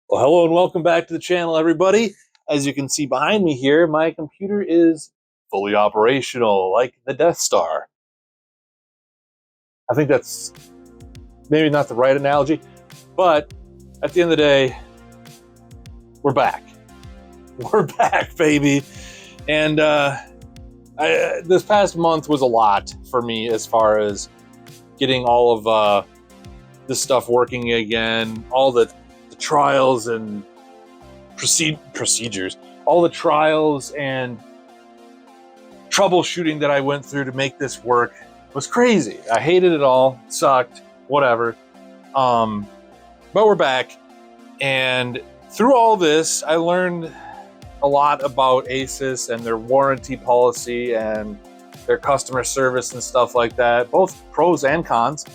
Well, hello and welcome back to the channel, everybody. As you can see behind me here, my computer is fully operational, like the Death Star. I think that's maybe not the right analogy, but at the end of the day, we're back. We're back, baby. And this past month was a lot for me as far as getting all of this stuff working again, all the trials and procedures, all the trials and troubleshooting that I went through to make this work was crazy. I hated it all, sucked, whatever. But we're back, and through all this, I learned a lot about Asus and their warranty policy and their customer service and stuff like that, both pros and cons.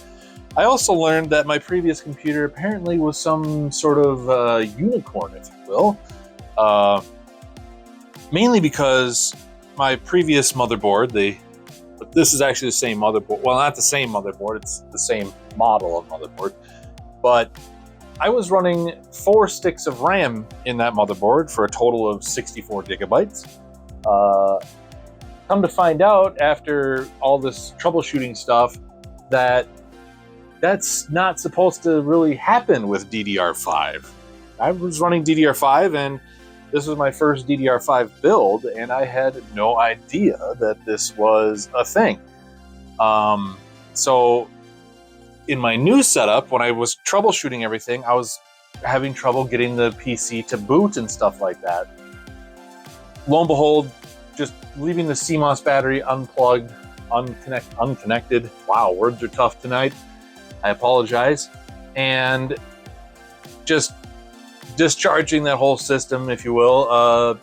I also learned that my previous computer apparently was some sort of unicorn, if you will. Mainly because my previous motherboard, this is actually the same motherboard. Well, not the same motherboard, it's the same model of motherboard. But I was running 4 sticks of RAM in that motherboard for a total of 64 gigabytes. Come to find out after all this troubleshooting stuff that that's not supposed to really happen with DDR5. I was running DDR5 and this was my first DDR5 build, and I had no idea that this was a thing. So in my new setup, when I was troubleshooting everything, I was having trouble getting the PC to boot and stuff like that. Lo and behold, just leaving the CMOS battery unplugged, unconnected. Wow, words are tough tonight. I apologize. And just discharging that whole system, if you will,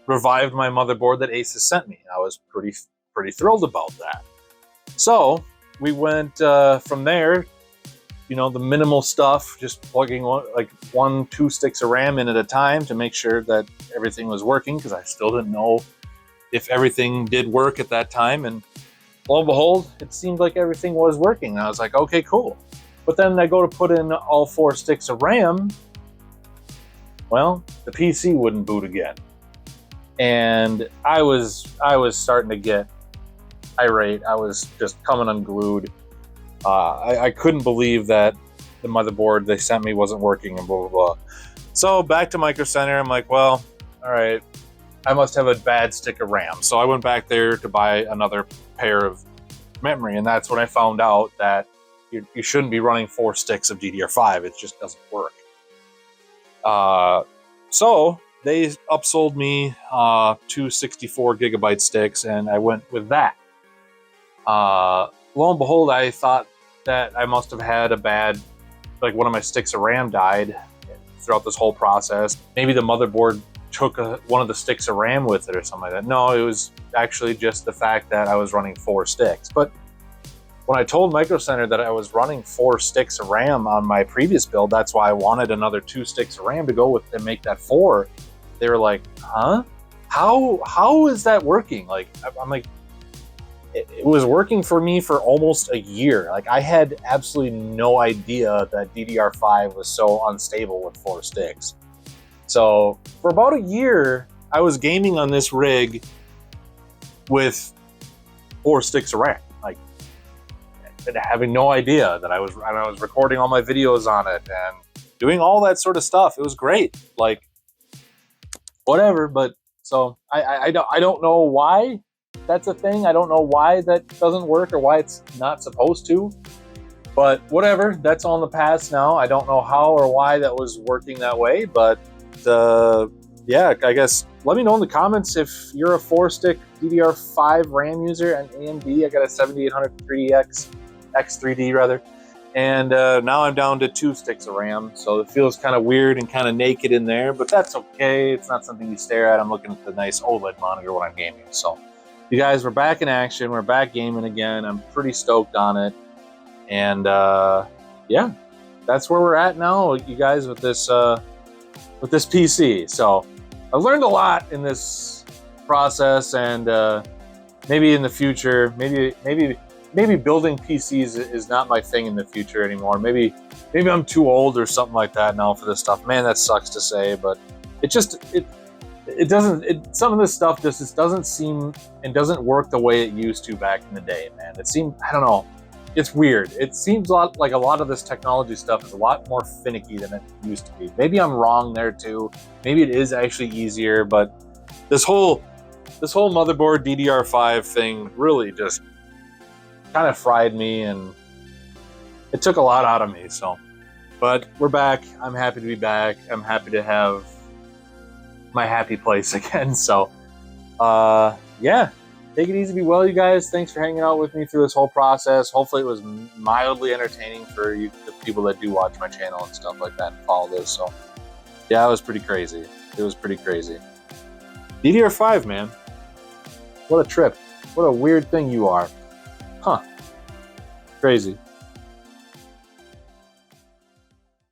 revived my motherboard that Asus sent me. I was pretty thrilled about that. So we went from there, you know, the minimal stuff, just plugging like 1-2 sticks of RAM in at a time to make sure that everything was working, because I still didn't know if everything did work at that time. And lo and behold, it seemed like everything was working. I was like, okay, cool. But then I go to put in all 4 sticks of RAM. Well, the PC wouldn't boot again. And I was starting to get irate. I was just coming unglued. I couldn't believe that the motherboard they sent me wasn't working and blah, blah, blah. So back to Microcenter, I'm like, well, all right, I must have a bad stick of RAM. So I went back there to buy another pair of memory, and that's when I found out that you shouldn't be running 4 sticks of DDR5. It just doesn't work. So they upsold me 2 64 gigabyte sticks, and I went with that. Lo and behold, I thought that I must have had a bad, like one of my sticks of RAM died throughout this whole process. Maybe the motherboard took one of the sticks of RAM with it or something like that. No, it was actually just the fact that I was running 4 sticks. But when I told Microcenter that I was running 4 sticks of RAM on my previous build, that's why I wanted another 2 sticks of RAM to go with and make that 4. They were like, huh? How is that working? Like, I'm like, it was working for me for almost a year. Like, I had absolutely no idea that DDR5 was so unstable with 4 sticks. So for about a year, I was gaming on this rig with 4 sticks of RAM, like, having no idea that I was recording all my videos on it and doing all that sort of stuff. It was great, like, whatever. But so I don't know why that's a thing. I don't know why that doesn't work or why it's not supposed to. But whatever, that's all in the past now. I don't know how or why that was working that way, but yeah, I guess let me know in the comments if you're a 4-stick DDR5 RAM user and AMD. I got a 7800 3DX, X3D rather, and now I'm down to 2 sticks of RAM, so it feels kind of weird and kind of naked in there, but that's okay. It's not something you stare at. I'm looking at the nice OLED monitor when I'm gaming. So you guys, we're back in action. We're back gaming again. I'm pretty stoked on it, and yeah, that's where we're at now, you guys, with this PC. So I've learned a lot in this process, and maybe in the future, maybe maybe building PCs is not my thing in the future anymore. Maybe I'm too old or something like that now for this stuff. Man, that sucks to say, but it just it doesn't. Some of this stuff just doesn't seem and doesn't work the way it used to back in the day, man. It seemed, I don't know. It's weird. It seems a lot like a lot of this technology stuff is a lot more finicky than it used to be. Maybe I'm wrong there too. Maybe it is actually easier, but this whole motherboard DDR5 thing really just kind of fried me, and it took a lot out of me. So, but we're back. I'm happy to be back. I'm happy to have my happy place again. So, yeah. Take it easy, be well, you guys. Thanks for hanging out with me through this whole process. Hopefully it was mildly entertaining for you, the people that do watch my channel and stuff like that and follow this. So, yeah, it was pretty crazy. It was pretty crazy. DDR5, man. What a trip. What a weird thing you are. Huh. Crazy.